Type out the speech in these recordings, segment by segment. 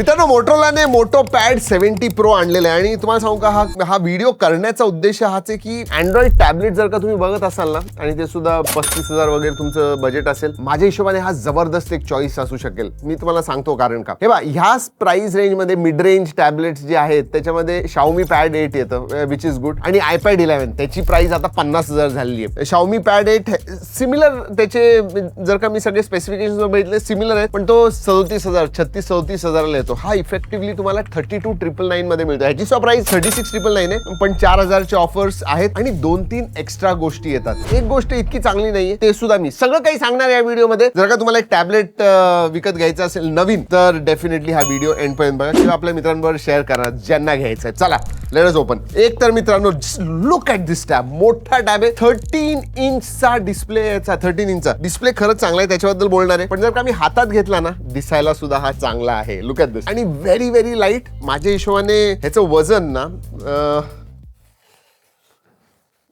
मित्रांनो, मोटोरोलाने motor pad 70 pro आणलेला आहे आणि तुम्हाला सांगू का हा व्हिडिओ करण्याचा उद्देश हाच आहे की अँड्रॉइड टॅबलेट जर का तुम्ही बघत असाल ना आणि ते सुद्धा 35,000 वगैरे तुमचं बजेट असेल, माझ्या हिशोबाने हा जबरदस्त एक चॉईस असू शकेल. मी तुम्हाला सांगतो कारण का. हे बघा, ह्या प्राइस रेंज मध्ये मिड रेंज टॅबलेट्स जे आहेत त्याच्यामध्ये Xiaomi पॅड 8 येतं, विच इज गुड. आणि iPad 11 त्याची प्राइस आता 50,000 झालेली आहे. Xiaomi पॅड 8 सिमिलर, त्याचे जर का मी सगळे स्पेसिफिकेशन बघितले सिमिलर आहेत, पण तो 37,000 36-37,000 ला येतो. हा इफेक्टिव्हली तुम्हाला 32,999 मध्ये मिळतो. ह्याची सुद्धा प्राइस 36,999 आहे, पण 4,000 चे ऑफर्स आहेत आणि 2-3 एक्स्ट्रा गोष्टी येतात. एक गोष्ट इतकी चांगली नाहीये, ते सुद्धा मी सगळं काही सांगणार या व्हिडिओ मध्ये. जर का तुम्हाला एक टॅबलेट विकत घ्यायचं असेल नवीन, तर डेफिनेटली हा व्हिडिओ एंड पर्यंत बघा किंवा आपल्या मित्रांबरोबर शेअर करा ज्यांना घ्यायचं आहे. चला लेट अस ओपन. एक तर मित्रांनो, लुक ॲट दिस टॅब. मोठा टॅब आहे, 13 इंचचा डिस्प्ले. याचा 13 इंचचा डिस्प्ले खरंच चांगला आहे, त्याच्याबद्दल बोलणार आहे. पण जर का मी हातात घेतला ना, दिसायला सुद्धा हा चांगला आहे. लुक ॲट दिस. आणि व्हेरी व्हेरी लाईट. माझ्या हिशोबाने ह्याचं वजन ना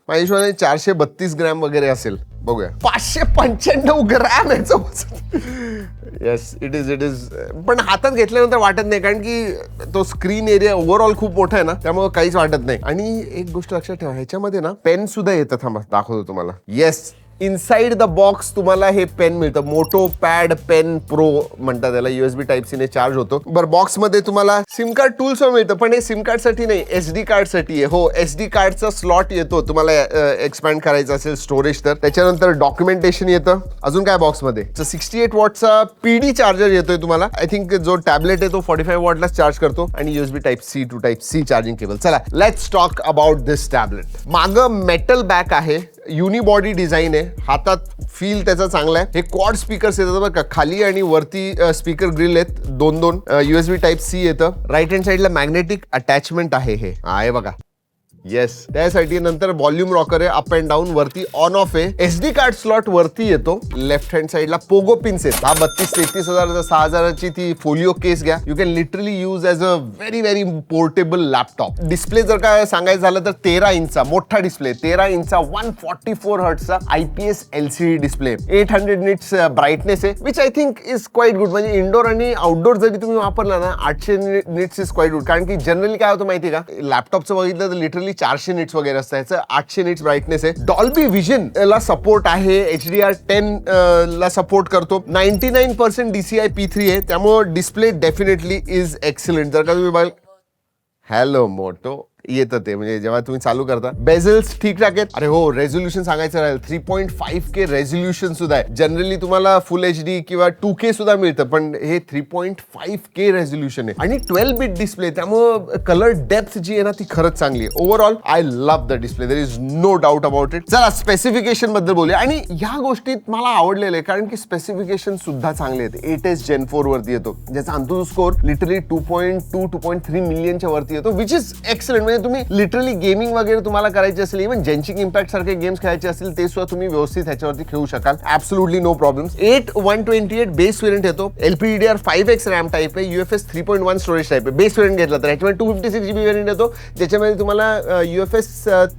माझ्या हिशोबाने 432 ग्रॅम वगैरे असेल. बघूया, 595 ग्रॅम याचं वजन. Yes, it is. पण हातात घेतल्यानंतर वाटत नाही, कारण की तो स्क्रीन एरिया ओव्हरऑल खूप मोठा आहे ना, त्यामुळे काहीच वाटत नाही. आणि एक गोष्ट लक्षात ठेवा, ह्याच्यामध्ये ना पेन सुद्धा येतं. थांबा दाखवतो तुम्हाला. येस, इनसाइड द बॉक्स तुम्हाला हे पेन मिळतं. मोटो पॅड पेन प्रो म्हणतात त्याला. USB Type-C ने चार्ज होतो. बरं, बॉक्स मध्ये तुम्हाला सिम कार्ड टूल्स मिळतं, पण हे सिम कार्ड साठी नाही, SD कार्ड साठी आहे. हो, SD कार्डचा स्लॉट येतो तुम्हाला एक्सपॅन्ड करायचं असेल स्टोरेज तर. त्याच्यानंतर डॉक्युमेंटेशन येतं. अजून काय बॉक्स मध्ये 68 वॉटचा PD चार्जर येतोय तुम्हाला. आय थिंक जो टॅबलेट आहे तो 45 वॉटलाच चार्ज करतो. आणि USB Type-C to Type-C charging cable. चला let's talk about this tablet. मागं मेटल बॅक आहे, युनिबॉडी डिझाईन आहे. हातात फील त्याचा चांगला आहे. हे क्वाड स्पीकर्स येतात बघा, खाली आणि वरती स्पीकर ग्रिल आहेत. 2 USB Type-C येतं. राईट हँड साईडला मॅग्नेटिक अटॅचमेंट आहे. हे आहे बघा. येस, त्यासाठी नंतर व्हॉल्यूम रॉकर आहे, अप अँड डाऊन. वरती ऑन ऑफ आहे. SD कार्ड स्लॉट वरती येतो. लेफ्ट हँड साईडला पोगो पिन्स आहेत. हा 32-33,000 6,000ची ती फोलिओ केस घ्या. You can literally use as a very very portable laptop. Display जर का सांगायचं झालं तर 13 इंचचा मोठा display. 13 इंचचा 144 हर्ट्सचा IPS LCD display. 800 nits brightness आहे, which I think is quite good. म्हणजे इंडोर आणि आउटडोर जरी तुम्ही वापरला ना, 800 निट्स इज क्वाईट गुड. कारण की जनरली काय होतं माहिती का, लॅपटॉपचं बघितलं तर लिटरली 400 निट्स वगैरे असतं. याचं 800 निट्स ब्राईटनेस आहे. डॉल्बी विजन ला सपोर्ट आहे. HDR10 ला सपोर्ट करतो. 99% DCI P3 आहे, त्यामुळे डिस्प्ले डेफिनेटली इज एक्सलंट. जर का तुम्ही बघाल, हॅलो मोटो येतं ते, म्हणजे जेव्हा तुम्ही चालू करता. बेझल्स ठीकठाक आहेत. अरे हो, रेझोल्युशन सांगायचं राहील, 3.5K रेझोल्युशन सुद्धा आहे. जनरली तुम्हाला फुल HD किंवा 2K सुद्धा मिळतं, पण हे 3.5K रेझोल्युशन आहे. आणि 12 बिट डिस्प्ले, त्यामुळं कलर डेप्थ जी आहे ना ती खरंच चांगली आहे. Overall I love the display, there is no doubt about it. चला स्पेसिफिकेशन बद्दल बोलूया. आणि ह्या गोष्टीत मला आवडलेलं आहे, कारण की स्पेसिफिकेशन सुद्धा चांगले आहेत. 8S Gen 4 वरती येतो, ज्याचा अंतुज स्कोर लिटरली 2.3 मिलियनच्या वरती येतो, विच इज एक्सलंट. म्हणजे तुम्ही लिटरली गेमिंग वगैरे तुम्हाला करायची असेल, इव्हन जेन्शिंग इम्पॅक्ट सारखे गेम्स खेळायचे असतील, ते सुद्धा तुम्ही व्यवस्थित ह्याच्यावरती खेळू शकाल. Absolutely no problems. 8/128 base variant येतो. LPDDR5X रॅम टाईप आहे. UFS 3.1 स्टोरेज टाईप आहे. बेस वेरियंट घेतला तर ह्याच्यामध्ये 256GB वेरियंट येतो, ज्याच्यामध्ये तुम्हाला UFS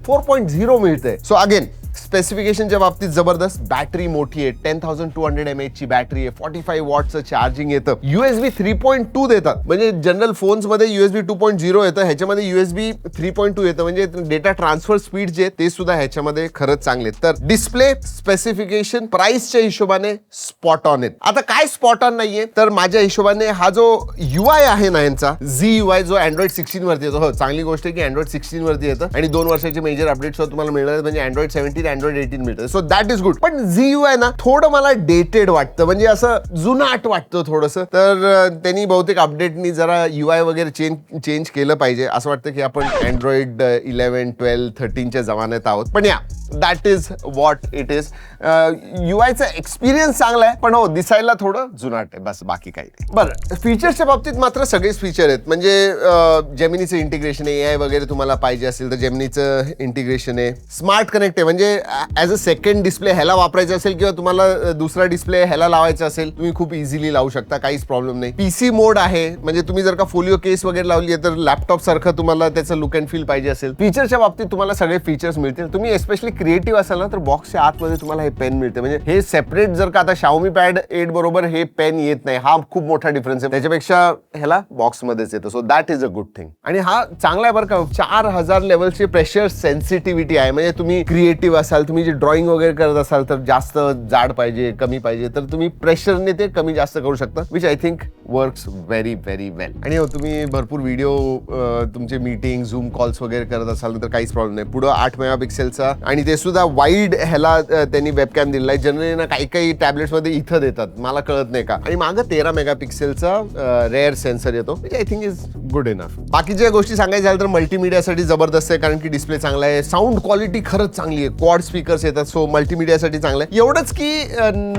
4.0 मिळतंय. सो अगेन स्पेसिफिकेशनच्या बाबतीत जबरदस्त. बॅटरी मोठी आहे, 10,200 mAh ची बॅटरी आहे. 45 वॉटचं चार्जिंग येतं. USB 3.2 देतात, म्हणजे जनरल फोन्स मध्ये USB 2.0 येतं, ह्याच्यामध्ये USB 3.2 येतं. म्हणजे डेटा ट्रान्सफर स्पीड जे ते सुद्धा ह्याच्यामध्ये खरंच चांगले. तर डिस्प्ले, स्पेसिफिकेशन, प्राइसच्या हिशोबाने स्पॉट ऑन आहेत. आता काय स्पॉट ऑन नाहीये, तर माझ्या हिशोबाने हा जो UI आहे ना यांचा ZUI, जो Android 16 वरती येतो. हो, चांगली गोष्ट आहे की Android 16 वरती येतं आणि 2 वर्षाचे मेजर अपडेट्स तुम्हाला मिळणार आहेत. म्हणजे Android 17 Android 18 मिळतं. So that is good. पण ZUI ना थोडं मला डेटेड वाटतं, म्हणजे असं जुनाट वाटतं थोडंसं. तर त्यांनी बहुतेक अपडेटनी जरा UI वगैरे चेंज केलं पाहिजे. असं वाटतं की आपण Android 11, 12, 13च्या जमान्यात आहोत. पण या that is what it is. UIचा एक्सपिरियन्स चांगला आहे, पण हो दिसायला थोडं जुनाट आहे, बस बाकी काही नाही. बरं, फीचर्सच्या बाबतीत मात्र सगळेच फीचर आहेत. म्हणजे जेमिनीचं इंटिग्रेशन आहे. AI वगैरे तुम्हाला पाहिजे असेल तर जेमिनीचं इंटिग्रेशन आहे. स्मार्ट कनेक्ट आहे, म्हणजे ॲज अ सेकंड डिस्प्ले ह्याला वापरायचं असेल किंवा तुम्हाला दुसरा डिस्प्ले ह्याला लावायचा असेल, तुम्ही खूप इझिली लावू शकता, काहीच प्रॉब्लेम नाही. PC मोड आहे, म्हणजे तुम्ही जर का फोलिओ केस वगैरे लावली आहे तर लॅपटॉप सारखं तुम्हाला त्याचं लुक अँड फील पाहिजे असेल. फीचरच्या बाबतीत तुम्हाला सगळे फीचर्स मिळतील. तुम्ही एस्पेशली क्रिएटिव्ह असाल ना तर बॉक्सच्या आतमध्ये तुम्हाला हे पेन मिळते. म्हणजे हे सेपरेट जर का आता Xiaomi Pad 8 बरोबर हे पेन येत नाही, हा खूप मोठा डिफरन्स आहे. त्याच्यापेक्षा ह्याला बॉक्समध्येच येतं. So that is a good thing. आणि हा चांगला आहे बरं का. 4000 लेवलची प्रेशर सेन्सिटिव्हिटी आहे. म्हणजे तुम्ही क्रिएटिव्ह असाल, तुम्ही जे ड्रॉइंग वगैरे करत असाल तर जास्त जाड पाहिजे, कमी पाहिजे, तर तुम्ही प्रेशरने ते कमी जास्त करू शकता, which I think works very very well. आणि तुम्ही भरपूर व्हिडिओ तुमचे मीटिंग झूम कॉल्स वगैरे करत असाल तर काहीच प्रॉब्लेम नाही. पुढं 8 मेगापिक्सेलचा आणि ते सुद्धा वाईड ह्याला त्यांनी वेबकॅम दिलेला आहे. जनरली ना काही काही टॅबलेट्स मध्ये इथं देतात, मला कळत नाही का. आणि मागं 13 मेगापिक्सेलचा रेअर सेन्सर येतो, which I think is good enough. बाकीच्या गोष्टी सांगायच्या झाल्या तर मल्टीमीडियासाठी जबरदस्त आहे, कारण की डिस्प्ले चांगला आहे, साऊंड क्वालिटी खरंच चांगली आहे, क्वाड स्पीकर्स येतात, सो मल्टीमीडियासाठी चांगलं आहे. एवढंच की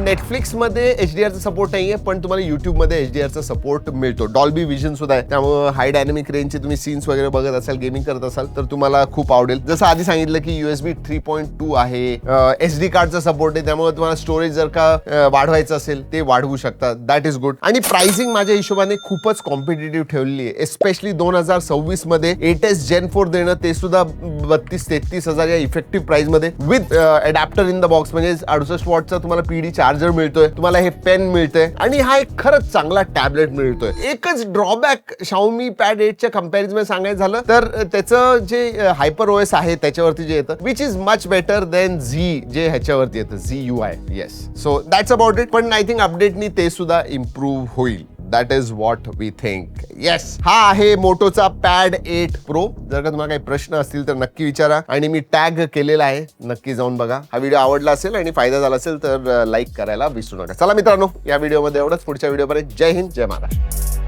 नेटफ्लिक्स मध्ये HDRचा सपोर्ट नाहीये, पण तुम्हाला YouTube मध्ये HDRचा सपोर्ट मिळतो. डॉल्बी विजन सुद्धा आहे, त्यामुळे हाय डायनामिक रेंजचे तुम्ही सीन्स वगैरे बघत असाल, गेमिंग करत असाल तर तुम्हाला खूप आवडेल. जसं आधी सांगितलं की USB 3.2 आहे, SD कार्डचा सपोर्ट आहे, त्यामुळे तुम्हाला स्टोरेज जर का वाढवायचं असेल ते वाढवू शकता. That is good. आणि प्राइसिंग माझ्या हिशोबाने खूपच कॉम्पिटेटिव्ह ठेवलेली आहे. एस्पेशली 2026 मध्ये 8S Gen 4 देणं, ते सुद्धा 32-33 हजार या इफेक्टिव्ह प्राइस मध्ये with adapter in the box. म्हणजे 68 वॉटचा तुम्हाला PD चार्जर मिळतोय, तुम्हाला हे पेन मिळतंय आणि हा एक खरंच चांगला टॅबलेट मिळतोय. एकच ड्रॉबॅक Xiaomi Pad 8 च्या कंपॅरिझन मध्ये सांगायचं झालं तर त्याचं जे HyperOS आहे त्याच्यावरती जे येतं, which is much better than Z जे ह्याच्यावरती येतं, Z UI. Yes, so that's about it. पण आय थिंक अपडेटनी ते सुद्धा इम्प्रूव्ह होईल. That is what we think. Yes, हा आहे मोटोचा Pad 8 Pro. जर का तुम्हाला काही प्रश्न असतील तर नक्की विचारा, आणि मी टॅग केलेला आहे, नक्की जाऊन बघा. हा व्हिडिओ आवडला असेल आणि फायदा झाला असेल तर लाईक करायला विसरू नका. चला मित्रांनो, या व्हिडिओमध्ये एवढंच. पुढच्या व्हिडिओपर्यंत जय हिंद, जय महाराष्ट्र.